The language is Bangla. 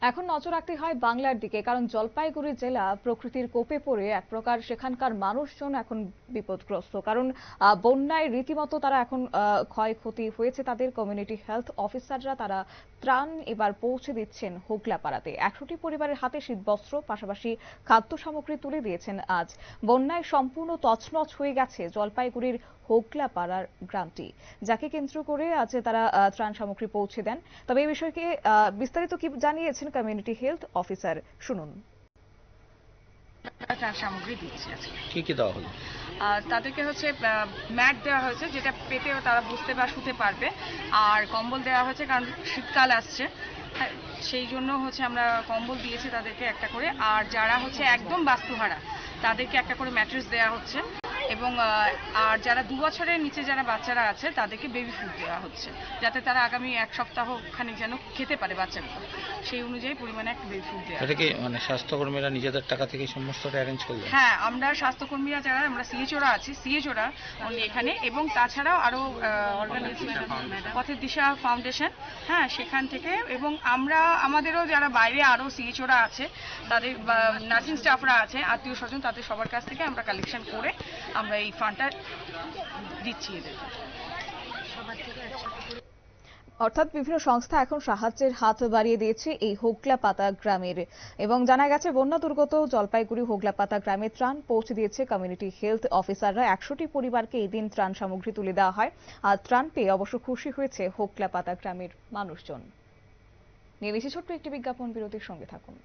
এখন নজর রাখতে হয় বাংলার দিকে, কারণ জলপাইগুড়ি জেলা প্রকৃতির কোপে পড়ে এক প্রকার সেখানকার মানুষজন এখন বিপদগ্রস্ত। কারণ বন্যায় রীতিমতো তারা এখন ক্ষয়ক্ষতি হয়েছে তাদের। কমিউনিটি হেলথ অফিসাররা তারা ত্রাণ এবার পৌঁছে দিচ্ছেন হোগলাপাড়াতে। 100টি পরিবারের হাতে শীতবস্ত্র পাশাপাশি খাদ্য সামগ্রী তুলে দিয়েছেন আজ। বন্যায় সম্পূর্ণ তছনছ হয়ে গেছে জলপাইগুড়ির হোগলাপাড়ার গ্রামটি, যাকে কেন্দ্র করে আজ তারা ত্রাণ সামগ্রী পৌঁছে দেন। তবে এই বিষয়কে বিস্তারিত কি জানিয়েছেন কমিউনিটি হেলথ অফিসার, শুনুন। ত্রাণ সামগ্রী দিচ্ছি আজকে। কি কি দেওয়া হলো? তাদেরকে ম্যাট দেওয়া হয়েছে, যেটা পেতে তারা বসতে বা শুতে পারবে। আর কম্বল দেওয়া হয়েছে, কারণ শীতকাল আসছে, সেই জন্য আমরা কম্বল দিয়েছি তাদেরকে একটা করে। আর যারা একদম বাস্তুহারা তাদেরকে একটা করে ম্যাট্রেস দেওয়া হচ্ছে। এবং আর যারা 2 বছরের নিচে যারা বাচ্চারা আছে তাদেরকে বেবি ফুড দেওয়া হচ্ছে, যাতে তারা আগামী 1 সপ্তাহ খানিক যেন খেতে পারে বাচ্চাগুলো, সেই অনুযায়ী পরিমাণে একটা বেবি ফুড দেওয়া। এটা কি স্বাস্থ্যকর্মীরা নিজেদের টাকা থেকে সমস্তটা অ্যারেঞ্জ করবে? হ্যাঁ, আমরা স্বাস্থ্যকর্মীরা যারা আমরা সিএচওরা আছি, সিএচওরা এখানে, এবং তাছাড়াও আরো অর্গানাইজেশন পথের দিশা ফাউন্ডেশন, হ্যাঁ, সেখান থেকে, এবং আমাদেরও যারা বাইরে আরো সিএচওরা আছে, তাদের নার্সিং স্টাফরা আছে, আত্মীয় স্বজন, তাদের সবার কাছ থেকে আমরা কালেকশন করে আমরা এই ফান্ডটা দিচ্ছি এদের। অর্থাৎ বিভিন্ন সংস্থা এখন সাহায্যের হাত বাড়িয়ে দিয়েছে এই হোগলাপাতা গ্রামের। এবং জানা গেছে বন্যা দুর্গত জলপাইগুড়ি হোগলাপাতা গ্রামে ত্রাণ পৌঁছে দিয়েছে কমিউনিটি হেলথ অফিসাররা। 100টি পরিবারকে এই দিন ত্রাণ সামগ্রী তুলে দেওয়া হয়। আর ত্রাণ পেয়ে অবশ্য খুশি হয়েছে হোগলাপাতা গ্রামের মানুষজন। নিয়ে নিচ্ছি ছোট্ট একটি বিজ্ঞাপন বিরতির, সঙ্গে থাকুন।